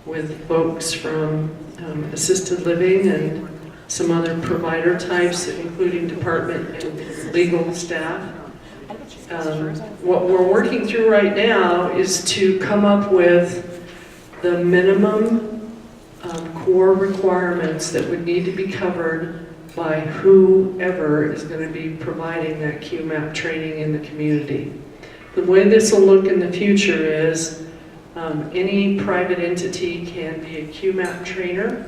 with folks from assisted living and some other provider types, including department and legal staff. What we're working through right now is to come up with the minimum core requirements that would need to be covered by whoever is going to be providing that QMAP training in the community. The way this will look in the future is any private entity can be a QMAP trainer.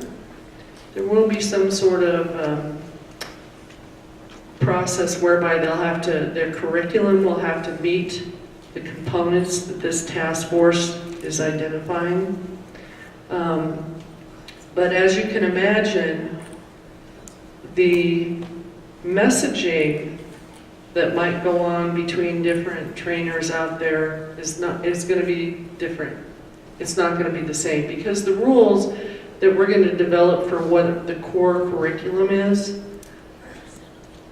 There will be some sort of process whereby they'll have to, their curriculum will have to meet the components that this task force is identifying. But as you can imagine, the messaging that might go on between different trainers out there is going to be different. It's not going to be the same, because the rules that we're going to develop for what the core curriculum is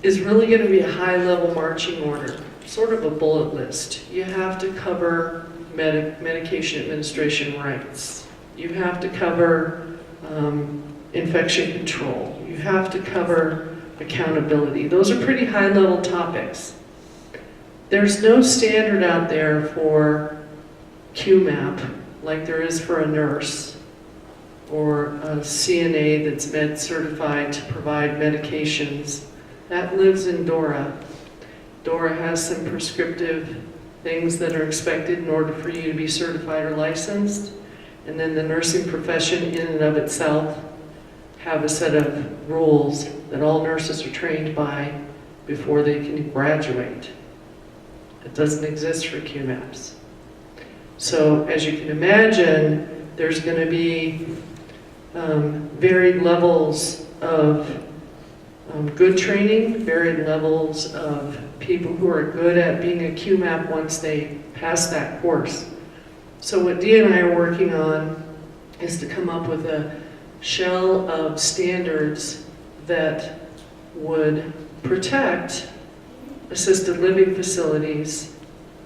really going to be a high-level marching order, sort of a bullet list. You have to cover medication administration rights. You have to cover infection control. You have to cover accountability. Those are pretty high-level topics. There's no standard out there for QMAP like there is for a nurse or a CNA that's med certified to provide medications. That lives in DORA. DORA has some prescriptive things that are expected in order for you to be certified or licensed. And then the nursing profession in and of itself have a set of rules that all nurses are trained by before they can graduate. It doesn't exist for QMAPs. So as you can imagine, there's going to be varied levels of good training, varied levels of people who are good at being a QMAP once they pass that course. So what Dee and I are working on is to come up with a shell of standards that would protect assisted living facilities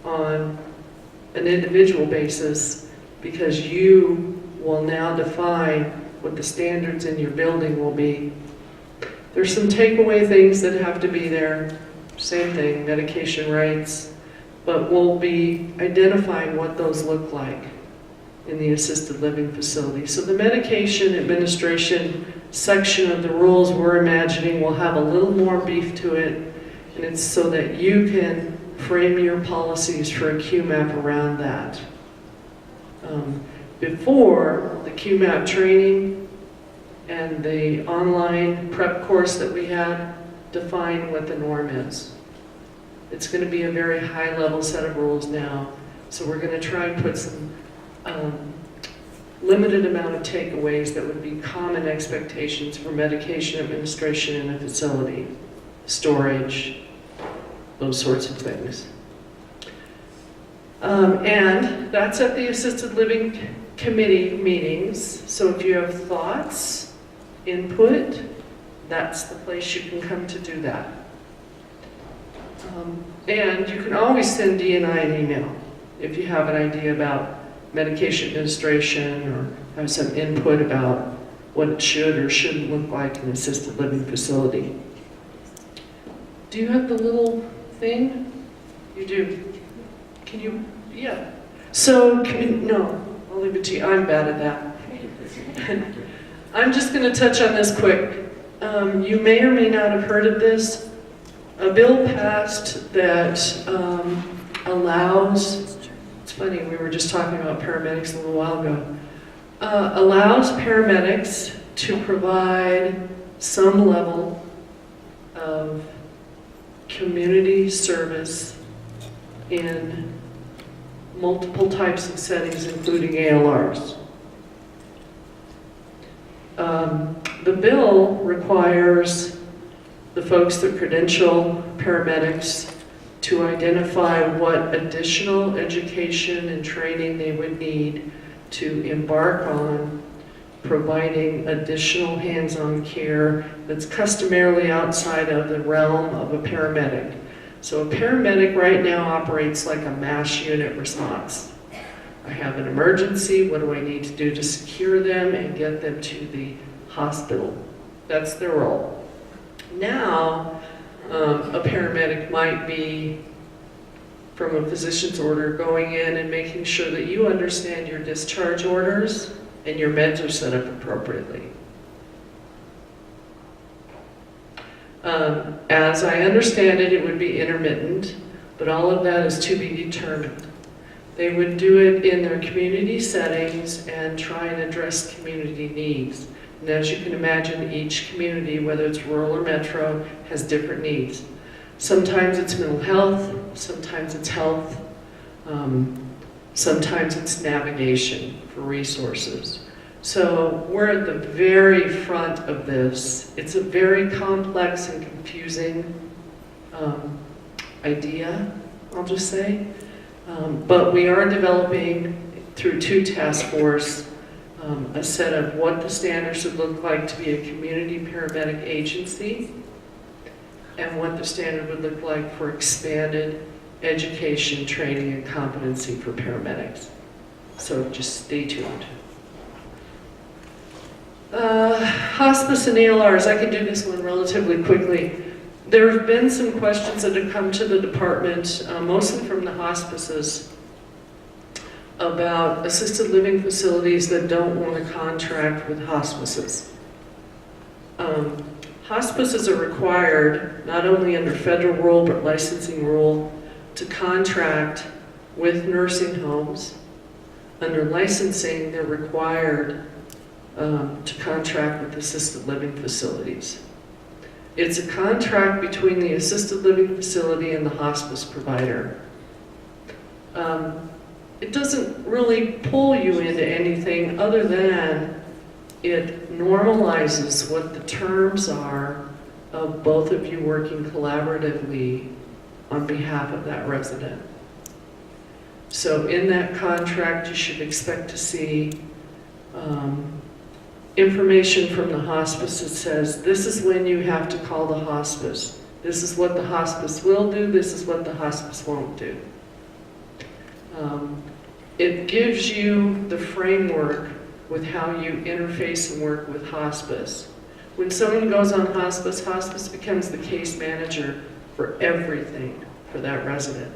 on an individual basis, because you will now define what the standards in your building will be. There's some takeaway things that have to be there, same thing, medication rights, but we'll be identifying what those look like in the assisted living facility. So the medication administration section of the rules we're imagining will have a little more beef to it, and it's so that you can frame your policies for a QMAP around that. Before, the QMAP training and the online prep course that we had define what the norm is. It's going to be a very high-level set of rules now, so we're going to try and put some limited amount of takeaways that would be common expectations for medication administration in a facility, storage, those sorts of things. And that's at the assisted living committee meetings, so if you have thoughts, input, that's the place you can come to do that. And you can always send Dee and I an email if you have an idea about medication administration or have some input about what it should or shouldn't look like in an assisted living facility. Do you have the little thing? You do. Can you? Yeah. So, no, I'll leave it to you. I'm bad at that. I'm just going to touch on this quick. You may or may not have heard of this. A bill passed that allows, it's funny, we were just talking about paramedics a little while ago, allows paramedics to provide some level of community service in multiple types of settings, including ALRs. The bill requires the folks that credential paramedics to identify what additional education and training they would need to embark on providing additional hands-on care that's customarily outside of the realm of a paramedic. So a paramedic right now operates like a mass unit response. I have an emergency, what do I need to do to secure them and get them to the hospital? That's their role. Now, a paramedic might be, from a physician's order, going in and making sure that you understand your discharge orders and your meds are set up appropriately. As I understand it, it would be intermittent, but all of that is to be determined. They would do it in their community settings and try and address community needs. And as you can imagine, each community, whether it's rural or metro, has different needs. Sometimes it's mental health, sometimes it's health, sometimes it's navigation for resources. So we're at the very front of this. It's a very complex and confusing idea, I'll just say. But we are developing, through 2 task force, a set of what the standards would look like to be a community paramedic agency and what the standard would look like for expanded education, training, and competency for paramedics. So just stay tuned. Hospice and ELRs, I can do this one relatively quickly. There have been some questions that have come to the department, mostly from the hospices, about assisted living facilities that don't want to contract with hospices. Hospices are required, not only under federal rule but licensing rule, to contract with nursing homes. Under licensing, they're required to contract with assisted living facilities. It's a contract between the assisted living facility and the hospice provider. It doesn't really pull you into anything other than it normalizes what the terms are of both of you working collaboratively on behalf of that resident. So in that contract, you should expect to see information from the hospice that says, this is when you have to call the hospice. This is what the hospice will do, this is what the hospice won't do. It gives you the framework with how you interface and work with hospice. When someone goes on hospice, hospice becomes the case manager for everything for that resident.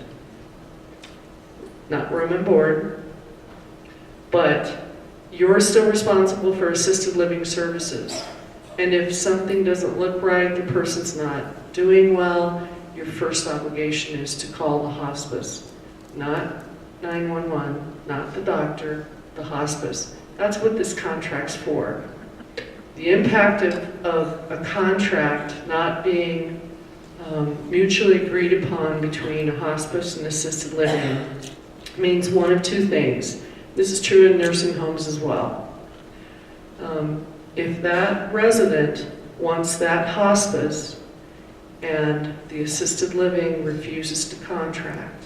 Not room and board, but you're still responsible for assisted living services. And if something doesn't look right, the person's not doing well, your first obligation is to call the hospice. Not 911, not the doctor, the hospice. That's what this contract's for. The impact of a contract not being mutually agreed upon between a hospice and assisted living means one of 2 things. This is true in nursing homes as well. If that resident wants that hospice and the assisted living refuses to contract,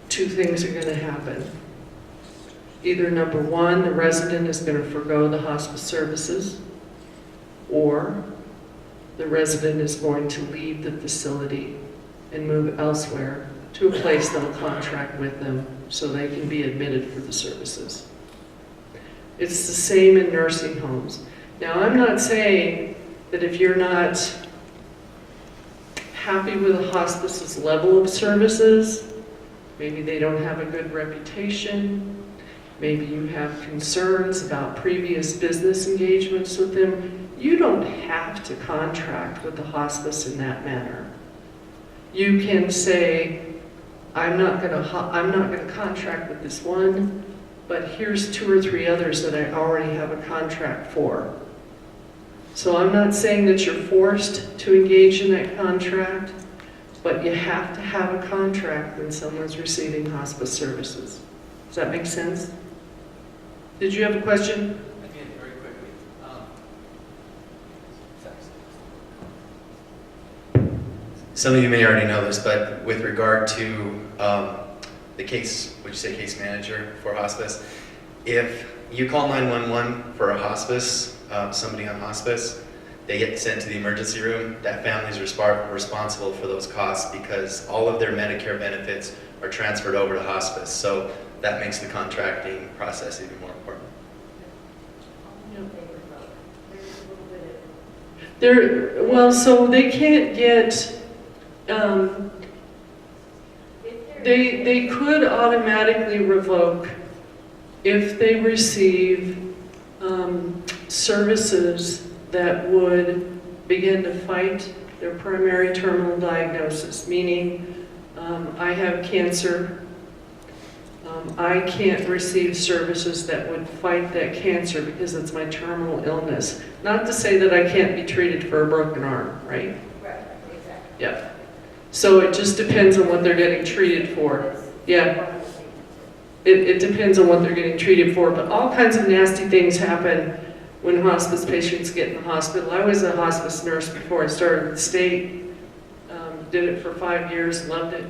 2 things are going to happen. Either number 1, the resident is going to forgo the hospice services, or the resident is going to leave the facility and move elsewhere to a place that'll contract with them so they can be admitted for the services. It's the same in nursing homes. Now, I'm not saying that if you're not happy with a hospice's level of services, maybe they don't have a good reputation, maybe you have concerns about previous business engagements with them, you don't have to contract with the hospice in that manner. You can say, I'm not going to contract with this one, but here's 2 or 3 others that I already have a contract for. So I'm not saying that you're forced to engage in that contract, but you have to have a contract when someone's receiving hospice services. Does that make sense? Did you have a question? I did, very quickly. Some of you may already know this, but with regard to the case, would you say case manager for hospice, if you call 911 for a hospice, somebody on hospice, they get sent to the emergency room, that family is responsible for those costs because all of their Medicare benefits are transferred over to hospice. So that makes the contracting process even more important. Well, so they can't get, they could automatically revoke if they receive services that would begin to fight their primary terminal diagnosis, meaning I have cancer. I can't receive services that would fight that cancer because it's my terminal illness. Not to say that I can't be treated for a broken arm, right? Right, exactly. Yeah. So it just depends on what they're getting treated for. Yeah. It depends on what they're getting treated for, but all kinds of nasty things happen when hospice patients get in the hospital. I was a hospice nurse before I started with the state. Did it for 5 years, loved it.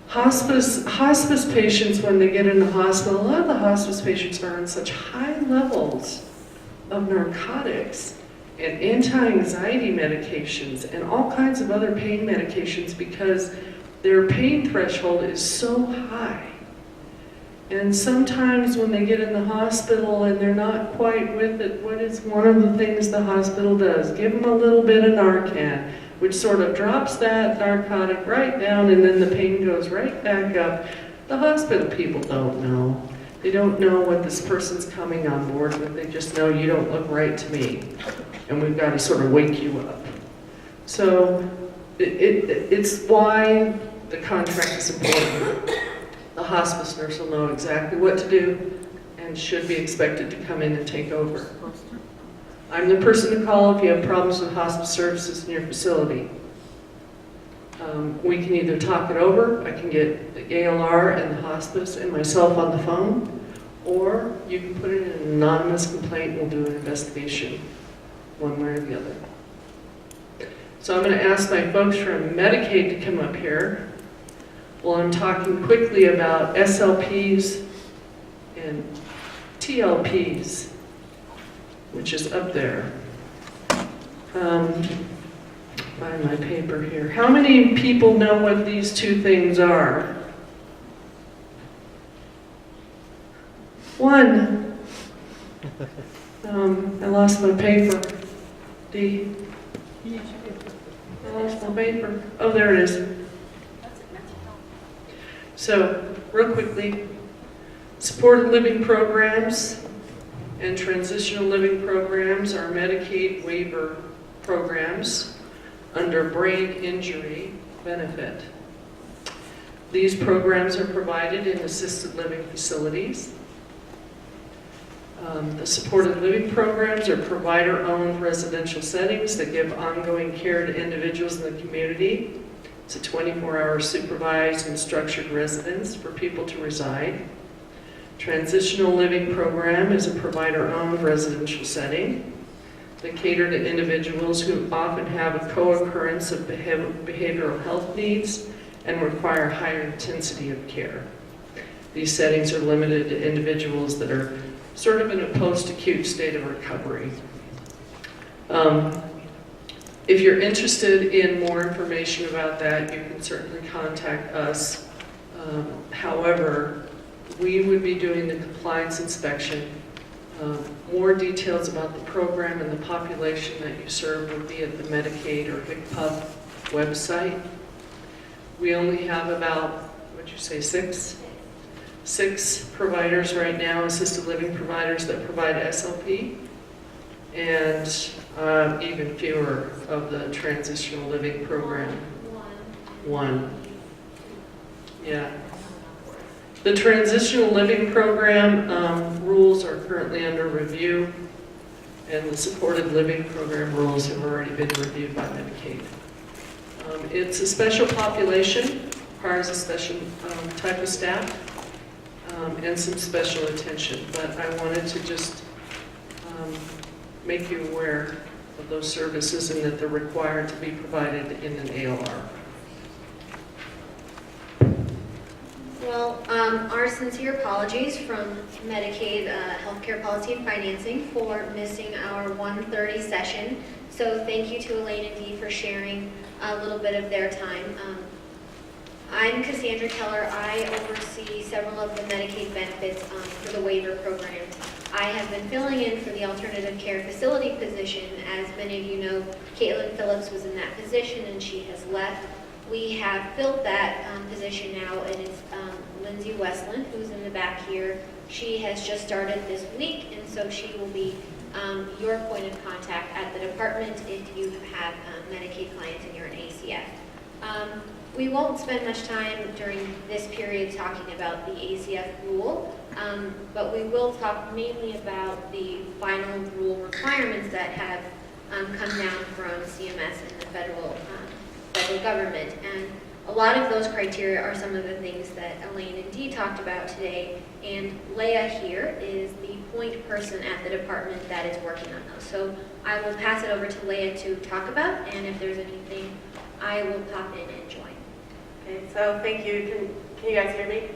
Hospice patients, when they get in the hospital, a lot of the hospice patients are on such high levels of narcotics and anti-anxiety medications and all kinds of other pain medications because their pain threshold is so high. And sometimes when they get in the hospital and they're not quite with it, what is one of the things the hospital does? Give them a little bit of Narcan, which sort of drops that narcotic right down, and then the pain goes right back up. The hospital people don't know. They don't know what this person's coming on board with. They just know you don't look right to me, and we've got to sort of wake you up. So it's why the contract is important. The hospice nurse will know exactly what to do and should be expected to come in and take over. I'm the person to call if you have problems with hospice services in your facility. We can either talk it over, I can get the ALR and the hospice and myself on the phone, or you can put in an anonymous complaint and we'll do an investigation, one way or the other. So I'm going to ask my folks from Medicaid to come up here. Well, I'm talking quickly about SLPs and TLPs, which is up there. Find my paper here. How many people know what these two things are? One. I lost my paper. I lost my paper. Oh, there it is. So, real quickly, supported living programs and transitional living programs are Medicaid waiver programs under brain injury benefit. These programs are provided in assisted living facilities. The supported living programs are provider-owned residential settings that give ongoing care to individuals in the community. It's a 24-hour supervised and structured residence for people to reside. Transitional living program is a provider-owned residential setting that cater to individuals who often have a co-occurrence of behavioral health needs and require higher intensity of care. These settings are limited to individuals that are sort of in a post-acute state of recovery. If you're interested in more information about that, you can certainly contact us. However, we would be doing the compliance inspection. More details about the program and the population that you serve would be at the Medicaid or HICPUB website. We only have about, what'd you say, six providers right now, assisted living providers that provide SLP, and even fewer of the transitional living program. One. Yeah. The transitional living program rules are currently under review, and the supported living program rules have already been reviewed by Medicaid. It's a special population, requires a special type of staff, and some special attention, but I wanted to just make you aware of those services and that they're required to be provided in an ALR. Well, our sincere apologies from Medicaid Healthcare Policy and Financing for missing our 1:30 session. So thank you to Elaine and Dee for sharing a little bit of their time. I'm Cassandra Keller. I oversee several of the Medicaid benefits for the waiver program. I have been filling in for the alternative care facility position. As many of you know, Caitlin Phillips was in that position and she has left. We have filled that position now, and it's Lindsay Westland, who's in the back here. She has just started this week, and so she will be your point of contact at the department if you have Medicaid clients and you're an ACF. We won't spend much time during this period talking about the ACF rule, but we will talk mainly about the final rule requirements that have come down from CMS and the federal government. And a lot of those criteria are some of the things that Elaine and Dee talked about today. And Leah here is the point person at the department that is working on those. So I will pass it over to Leah to talk about, and if there's anything, I will pop in and join. Okay, so thank you. Can you guys hear me?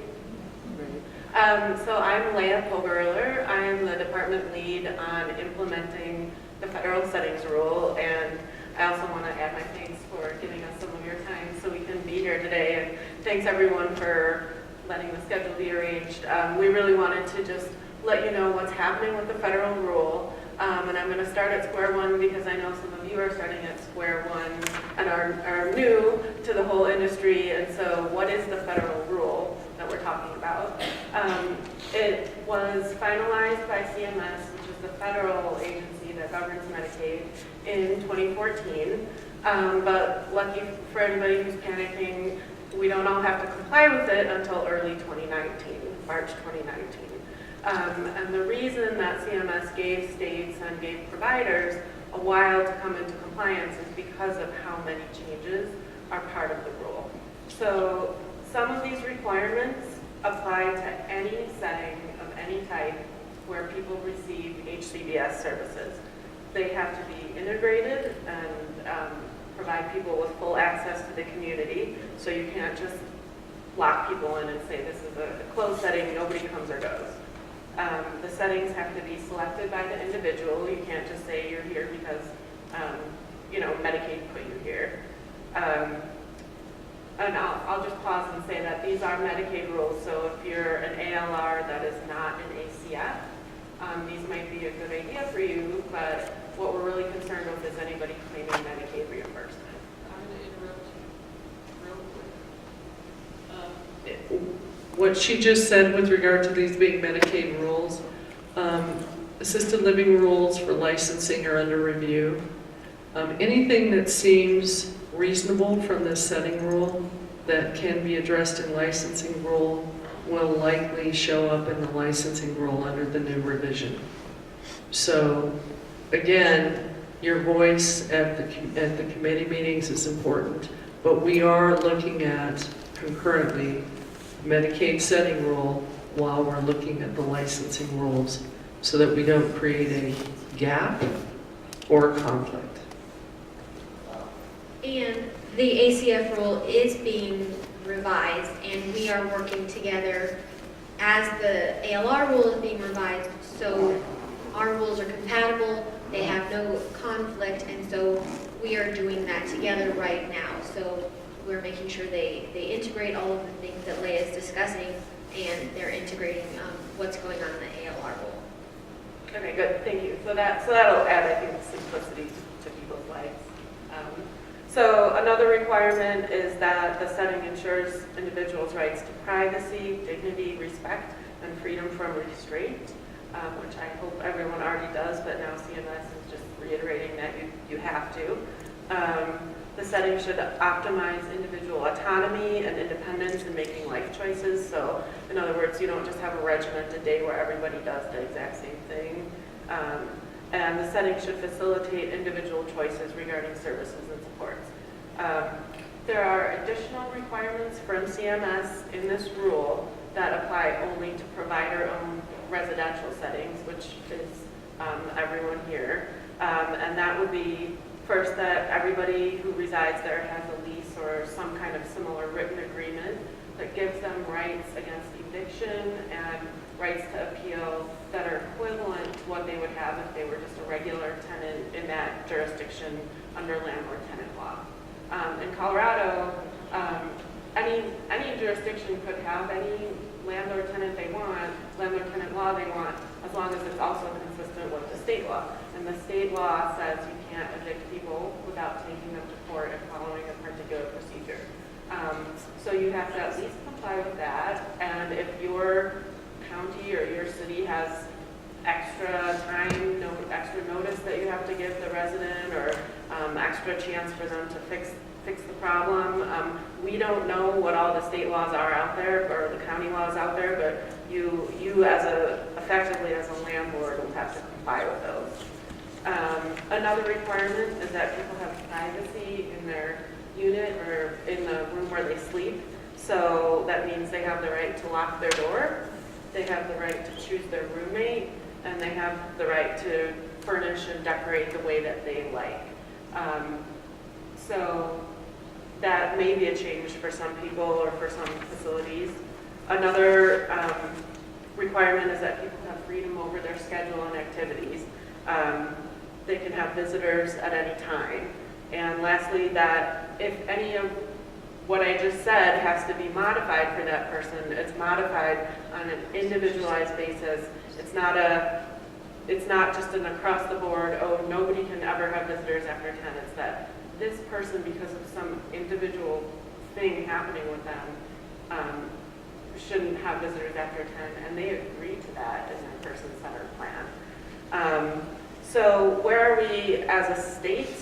So I'm Leah Pogerler. I am the department lead on implementing the federal settings rule, and I also want to add my thanks for giving us some of your time so we can be here today, and thanks everyone for letting the schedule be arranged. We really wanted to just let you know what's happening with the federal rule, and I'm going to start at square one because I know some of you are starting at square one and are new to the whole industry. And so what is the federal rule that we're talking about? It was finalized by CMS, which is the federal agency that governs Medicaid, in 2014. But lucky for anybody who's panicking, we don't all have to comply with it until early 2019, March 2019. And the reason that CMS gave states and gave providers a while to come into compliance is because of how many changes are part of the rule. So some of these requirements apply to any setting of any type where people receive HCBS services. They have to be integrated and provide people with full access to the community. So you can't just lock people in and say this is a closed setting, nobody comes or goes. The settings have to be selected by the individual. You can't just say you're here because, Medicaid put you here. And I'll just pause and say that these are Medicaid rules, so if you're an ALR that is not an ACF, these might be a good idea for you, but what we're really concerned with is anybody claiming Medicaid reimbursement. I'm going to interrupt you real quick. What she just said with regard to these being Medicaid rules, assisted living rules for licensing are under review. Anything that seems reasonable from this setting rule that can be addressed in licensing rule will likely show up in the licensing rule under the new revision. So again, your voice at the committee meetings is important, but we are looking at concurrently Medicaid setting rule while we're looking at the licensing rules so that we don't create a gap or conflict. And the ACF rule is being revised, and we are working together as the ALR rule is being revised, so our rules are compatible, they have no conflict, and so we are doing that together right now. So we're making sure they integrate all of the things that Leah is discussing, and they're integrating what's going on in the ALR rule. Okay, good, thank you. So that'll add, I think, simplicity to people's lives. So another requirement is that the setting ensures individuals' rights to privacy, dignity, respect, and freedom from restraint, which I hope everyone already does, but now CMS is just reiterating that you have to. The setting should optimize individual autonomy and independence in making life choices. So in other words, you don't just have a regimented day where everybody does the exact same thing. And the setting should facilitate individual choices regarding services and supports. There are additional requirements from CMS in this rule that apply only to provider-owned residential settings, which is everyone here. And that would be, first, that everybody who resides there has a lease or some kind of similar written agreement that gives them rights against eviction and rights to appeal that are equivalent to what they would have if they were just a regular tenant in that jurisdiction under landlord-tenant law. In Colorado, any jurisdiction could have any landlord-tenant they want, landlord-tenant law they want, as long as it's also consistent with the state law. And the state law says you can't evict people without taking them to court and following a particular procedure. So you have to at least comply with that. And if your county or your city has extra time, extra notice that you have to give the resident, or extra chance for them to fix the problem. We don't know what all the state laws are out there, or the county laws out there, but you effectively as a landlord will have to comply with those. Another requirement is that people have privacy in their unit or in the room where they sleep. So that means they have the right to lock their door, they have the right to choose their roommate, and they have the right to furnish and decorate the way that they like. So that may be a change for some people or for some facilities. Another requirement is that people have freedom over their schedule and activities. They can have visitors at any time. And lastly, that if any of what I just said has to be modified for that person, it's modified on an individualized basis. It's not just an across the board, oh, nobody can ever have visitors after 10. It's that this person, because of some individual thing happening with them, shouldn't have visitors after 10, and they agree to that in their person-centered plan. So where are we as a state?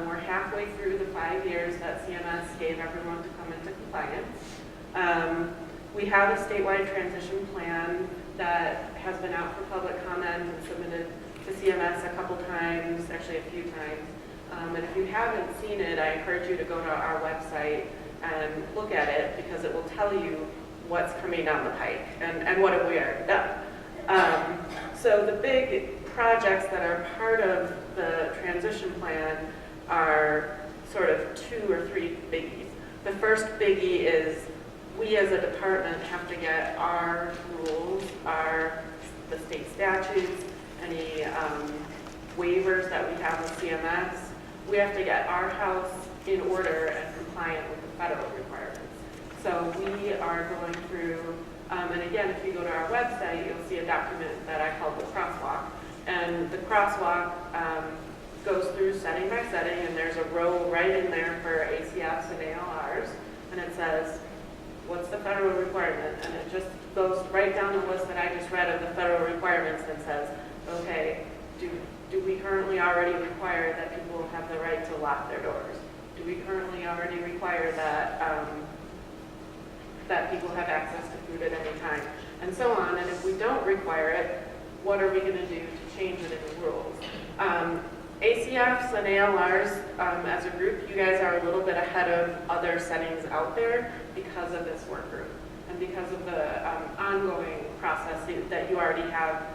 We're halfway through the 5 years that CMS gave everyone to come into compliance. We have a statewide transition plan that has been out for public comment and submitted to CMS a couple times, actually a few times. And if you haven't seen it, I encourage you to go to our website and look at it, because it will tell you what's coming down the pike and what have we already done. So the big projects that are part of the transition plan are sort of 2 or 3 biggies. The first biggie is we as a department have to get our rules, the state statutes, any waivers that we have with CMS. We have to get our house in order and compliant with the federal requirements. So we are going through, and again, if you go to our website, you'll see a document that I call the crosswalk. And the crosswalk goes through setting by setting, and there's a row right in there for ACFs and ALRs, and it says, what's the federal requirement? And it just goes right down the list that I just read of the federal requirements and says, okay, do we currently already require that people have the right to lock their doors? Do we currently already require that that people have access to food at any time? And so on. And if we don't require it, what are we going to do to change it in the rules? ACFs and ALRs, as a group, you guys are a little bit ahead of other settings out there because of this work group and because of the ongoing process that you already have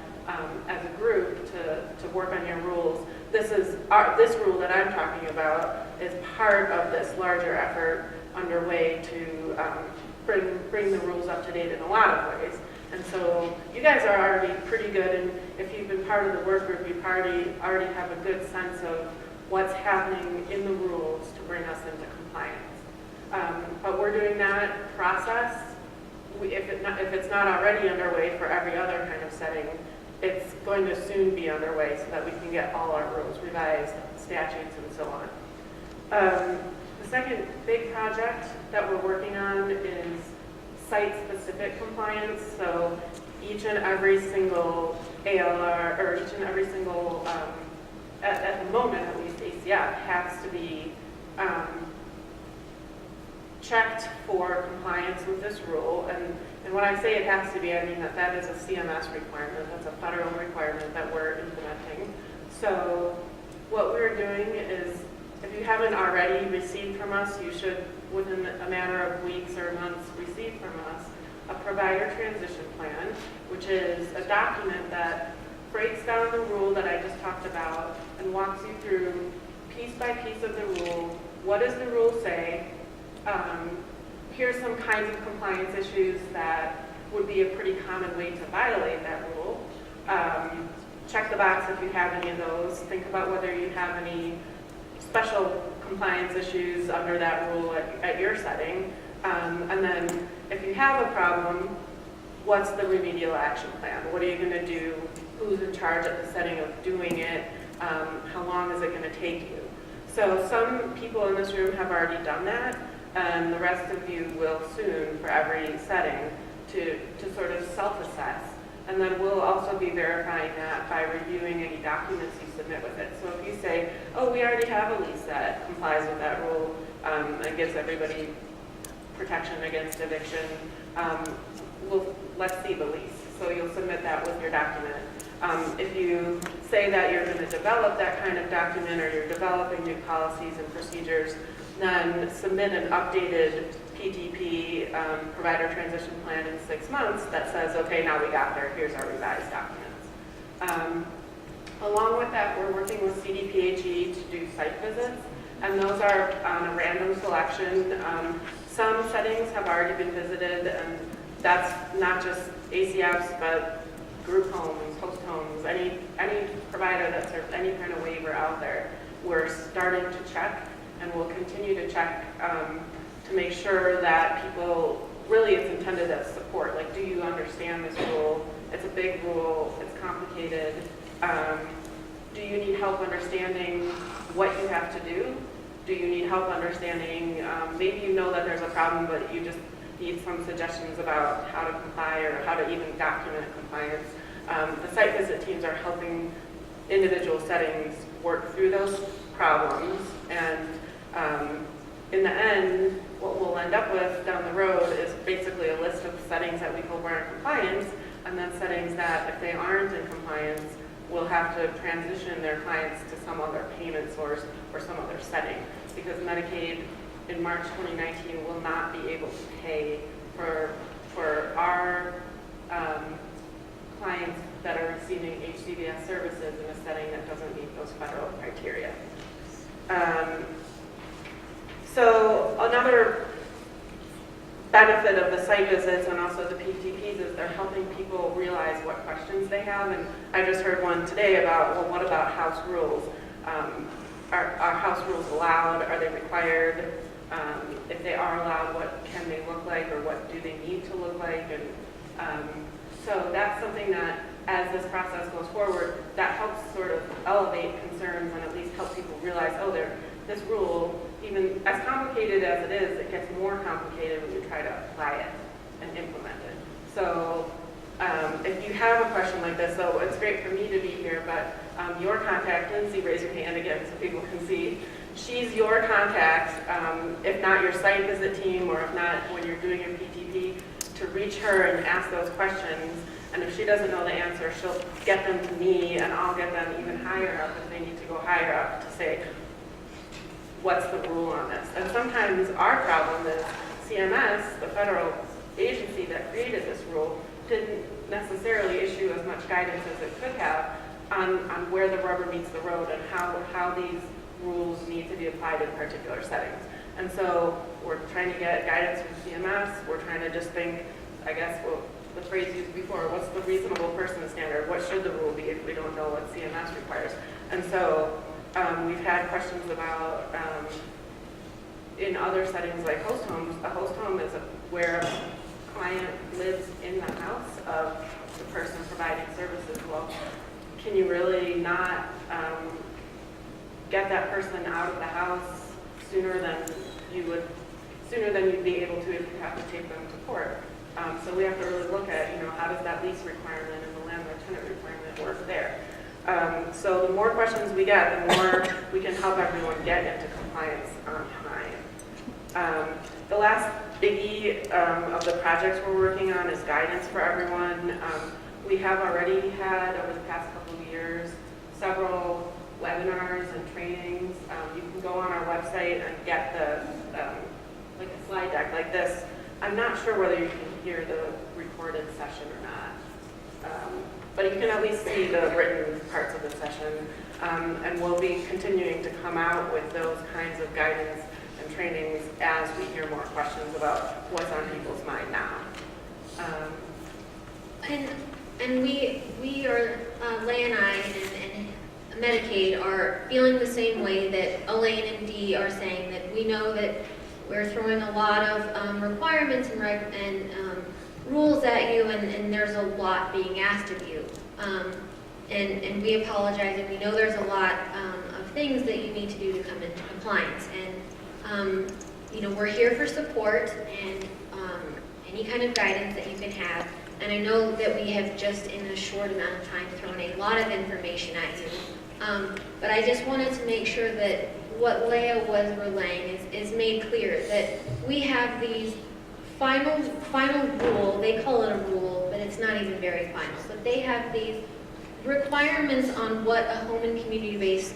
as a group to work on your rules. This rule that I'm talking about is part of this larger effort underway to bring the rules up to date in a lot of ways. And so you guys are already pretty good, and if you've been part of the work group, you already have a good sense of what's happening in the rules to bring us into compliance. But we're doing that process. If it's not already underway for every other kind of setting, it's going to soon be underway so that we can get all our rules revised, statutes, and so on. The second big project that we're working on is site-specific compliance. So each and every single ALR, or each and every single, at the moment at least, ACF has to be checked for compliance with this rule. And when I say it has to be, I mean that is a CMS requirement. That's a federal requirement that we're implementing. So what we're doing is, if you haven't already received from us, you should, within a matter of weeks or months, receive from us a provider transition plan, which is a document that breaks down the rule that I just talked about and walks you through piece by piece of the rule. What does the rule say? Here's some kinds of compliance issues that would be a pretty common way to violate that rule. Check the box if you have any of those. Think about whether you have any special compliance issues under that rule at your setting. And then if you have a problem, what's the remedial action plan? What are you going to do? Who's in charge at the setting of doing it? How long is it going to take you? So some people in this room have already done that, and the rest of you will soon for every setting to sort of self-assess. And then we'll also be verifying that by reviewing any documents you submit with it. So if you say, oh, we already have a lease that complies with that rule, and gives everybody protection against eviction, let's see the lease. So you'll submit that with your document. If you say that you're going to develop that kind of document or you're developing new policies and procedures, then submit an updated PTP, provider transition plan in 6 months that says, okay, now we got there, here's our revised documents. Along with that, we're working with CDPHE to do site visits, and those are on a random selection. Some settings have already been visited, and that's not just ACFs, but group homes, host homes, any provider that serves any kind of waiver out there. We're starting to check, and we'll continue to check to make sure that people, really it's intended as support. Like, do you understand this rule? It's a big rule, it's complicated. Do you need help understanding what you have to do? Do you need help understanding, maybe you know that there's a problem, but you just need some suggestions about how to comply or how to even document compliance. The site visit teams are helping individual settings work through those problems, and in the end, what we'll end up with down the road is basically a list of settings that we hope are in compliance, and then settings that, if they aren't in compliance, will have to transition their clients to some other payment source or some other setting, because Medicaid in March 2019 will not be able to pay for our clients that are receiving HCBS services in a setting that doesn't meet those federal criteria. So another benefit of the site visits and also the PTPs is they're helping people realize what questions they have. And I just heard one today about, well, what about house rules? Are house rules allowed? Are they required? If they are allowed, what can they look like, or what do they need to look like? And so that's something that, as this process goes forward, that helps sort of elevate concerns and at least help people realize, oh, this rule, even as complicated as it is, it gets more complicated when you try to apply it and implement it. So if you have a question like this, so it's great for me to be here, but your contact, Lindsay, raise your hand again so people can see. She's your contact, if not your site visit team, or if not when you're doing your PTP, to reach her and ask those questions. And if she doesn't know the answer, she'll get them to me, and I'll get them even higher up if they need to go higher up to say, what's the rule on this? And sometimes our problem is CMS, the federal agency that created this rule, didn't necessarily issue as much guidance as it could have on where the rubber meets the road and how these rules need to be applied in particular settings. And so we're trying to get guidance from CMS. We're trying to just think, I guess, well, the phrase used before, what's the reasonable person standard? What should the rule be if we don't know what CMS requires? And so we've had questions about, in other settings like host homes, a host home is where a client lives in the house of the person providing services. Well, can you really not get that person out of the house sooner than you'd be able to if you have to take them to court? So we have to really look at, how does that lease requirement and the landlord-tenant requirement work there? So the more questions we get, the more we can help everyone get into compliance on time. The last biggie of the projects we're working on is guidance for everyone. We have already had, over the past couple of years, several webinars and trainings. You can go on our website and get like a slide deck like this. I'm not sure whether you can hear the recorded session or not, but you can at least see the written parts of the session, and we'll be continuing to come out with those kinds of guidance and trainings as we hear more questions about what's on people's mind now. And we are, Leigh and I and Medicaid are feeling the same way that Elaine and Dee are saying, that we know that we're throwing a lot of requirements and rules at you, and there's a lot being asked of you. And we apologize, and we know there's a lot of things that you need to do to come into compliance. And, you know, we're here for support and any kind of guidance that you can have. And I know that we have just in a short amount of time thrown a lot of information at you. But I just wanted to make sure that what Leah was relaying is made clear, that we have these final rule, they call it a rule, but it's not even very final, but they have these requirements on what a home and community-based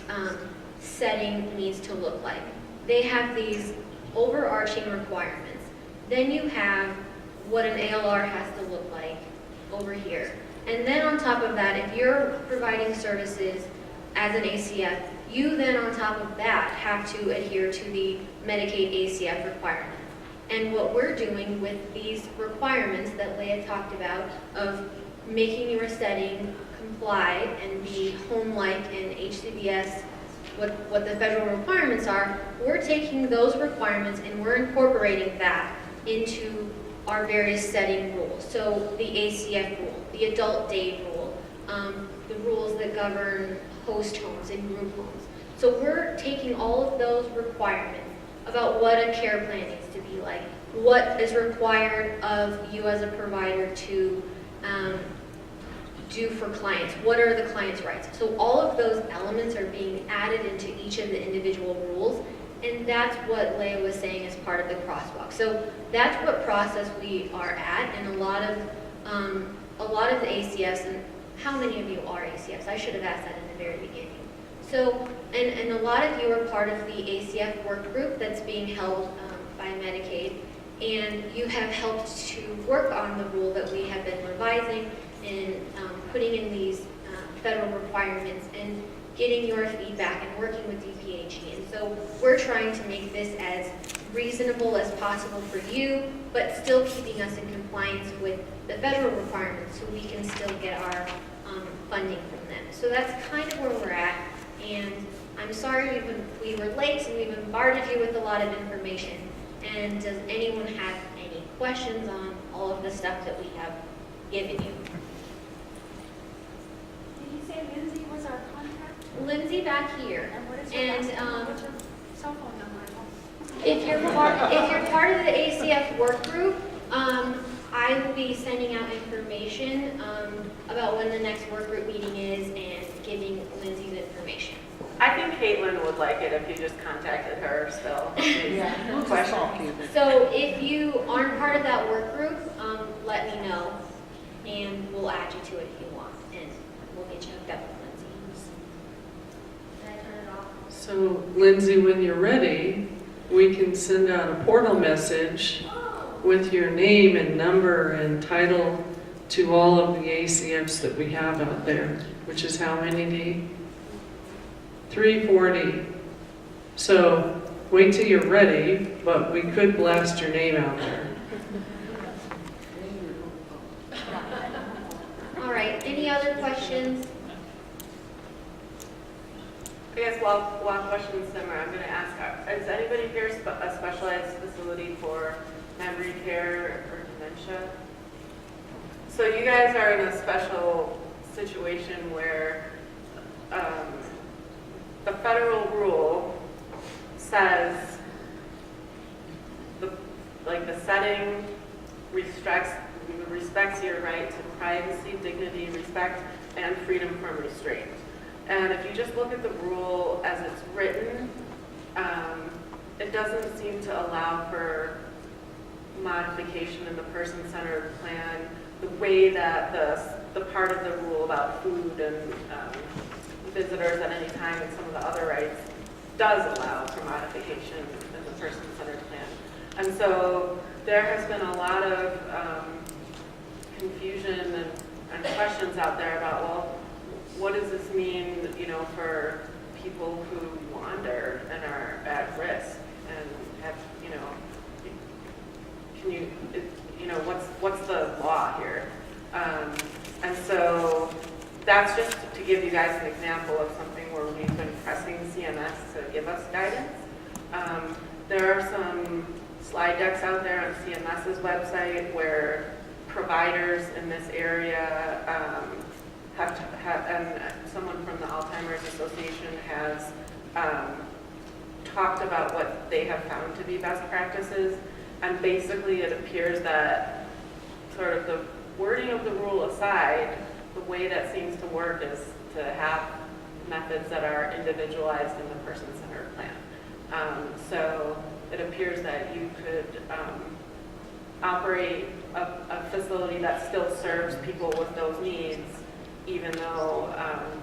setting needs to look like. They have these overarching requirements. Then you have what an ALR has to look like over here. And then on top of that, if you're providing services as an ACF, you then on top of that have to adhere to the Medicaid ACF requirements. And what we're doing with these requirements that Leah talked about of making your setting comply and be home-like and HCBS, what the federal requirements are, we're taking those requirements and we're incorporating that into our various setting rules. So the ACF rule, the adult day rule, the rules that govern host homes and group homes. So we're taking all of those requirements about what a care plan needs to be like, what is required of you as a provider to do for clients, what are the client's rights. So all of those elements are being added into each of the individual rules, and that's what Leah was saying as part of the crosswalk. So that's what process we are at, and a lot of the ACFs, and how many of you are ACFs? I should have asked that in the very beginning. So, and a lot of you are part of the ACF work group that's being held by Medicaid, and you have helped to work on the rule that we have been revising and putting in these federal requirements and getting your feedback and working with DPHE. And so we're trying to make this as reasonable as possible for you, but still keeping us in compliance with the federal requirements so we can still get our funding from them. So that's kind of where we're at. And I'm sorry we were late and we bombarded you with a lot of information. And does anyone have any questions on all of the stuff that we have given you? Did you say Lindsay was our contact? Lindsay back here. And what is your last name? What's your cell phone number? If you're part of the ACF work group, I will be sending out information about when the next work group meeting is and giving Lindsay's information. I think Caitlin would like it if you just contacted her still. Yeah, question. So if you aren't part of that work group, let me know and we'll add you to it if you want, and we'll get you hooked up with Lindsay. Did I turn it off? So Lindsay, when you're ready, we can send out a portal message with your name and number and title to all of the ACFs that we have out there, which is how many, Dee? 340. So wait till you're ready, but we could blast your name out there. All right, any other questions? I guess while questions simmer, I'm going to ask, is anybody here a specialized facility for memory care or dementia? So you guys are in a special situation where the federal rule says the setting respects your right to privacy, dignity, respect, and freedom from restraint. And if you just look at the rule as it's written, it doesn't seem to allow for modification in the person-centered plan the way that the part of the rule about food and visitors at any time and some of the other rights does allow for modification in the person-centered plan. And so there has been a lot of confusion and questions out there about, well, what does this mean, for people who wander and are at risk and have, what's the law here? And so that's just to give you guys an example of something where we've been pressing CMS to give us guidance. There are some slide decks out there on CMS's website where providers in this area and someone from the Alzheimer's Association has talked about what they have found to be best practices. And basically it appears that sort of the wording of the rule aside, the way that seems to work is to have methods that are individualized in the person-centered plan. So it appears that you could operate a facility that still serves people with those needs, even though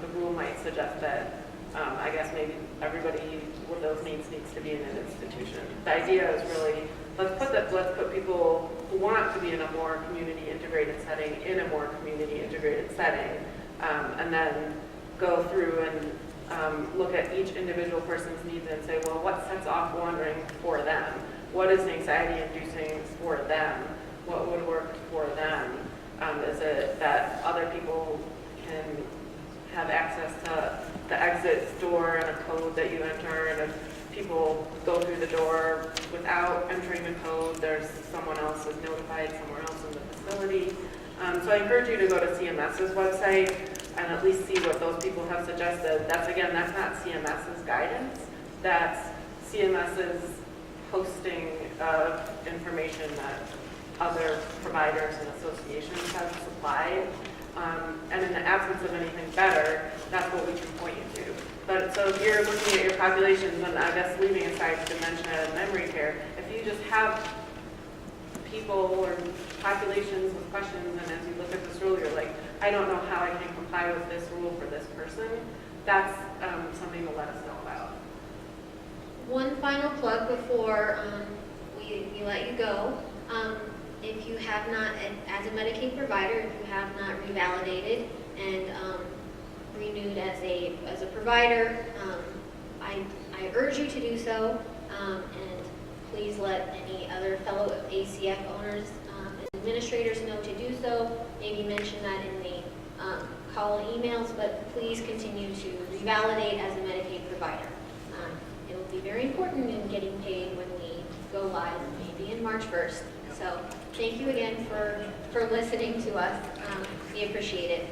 the rule might suggest that I guess maybe everybody with those needs needs to be in an institution. The idea is really, let's put people who want to be in a more community integrated setting in a more community integrated setting, and then go through and look at each individual person's needs and say, well, what sets off wandering for them? What is anxiety inducing for them? What would work for them? Is it that other people can have access to the exit door and a code that you enter, and if people go through the door without entering the code, there's someone else is notified somewhere else in the facility. So I encourage you to go to CMS's website and at least see what those people have suggested. That's not CMS's guidance. That's CMS's posting of information that other providers and associations have supplied. And in the absence of anything better, that's what we can point you to. But so if you're looking at your populations, and I guess leaving aside dementia and memory care, if you just have people or populations with questions, and as you look at this rule, you're like, I don't know how I can comply with this rule for this person, that's something to let us know about. One final plug before we let you go. If you have not, as a Medicaid provider, if you have not revalidated and renewed as a provider, I urge you to do so, and please let any other fellow ACF owners and administrators know to do so. Maybe mention that in the CALA emails, but please continue to revalidate as a Medicaid provider. It will be very important in getting paid when we go live, maybe in March 1st. So thank you again for listening to us. We appreciate it.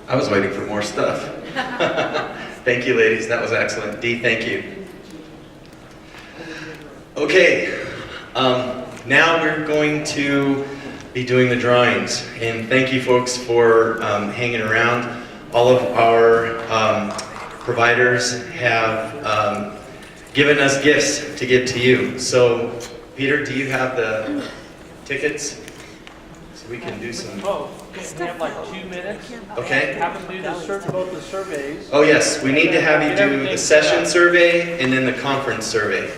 I was waiting for more stuff. Thank you, ladies. That was excellent. Dee, thank you. Okay, now we're going to be doing the drawings. And thank you, folks, for hanging around. All of our providers have given us gifts to give to you. So, Peter, do you have the tickets? So we can do some... Oh, we have like 2 minutes. Okay. Have them do both the surveys. Oh yes, we need to have you do the session survey and then the conference survey.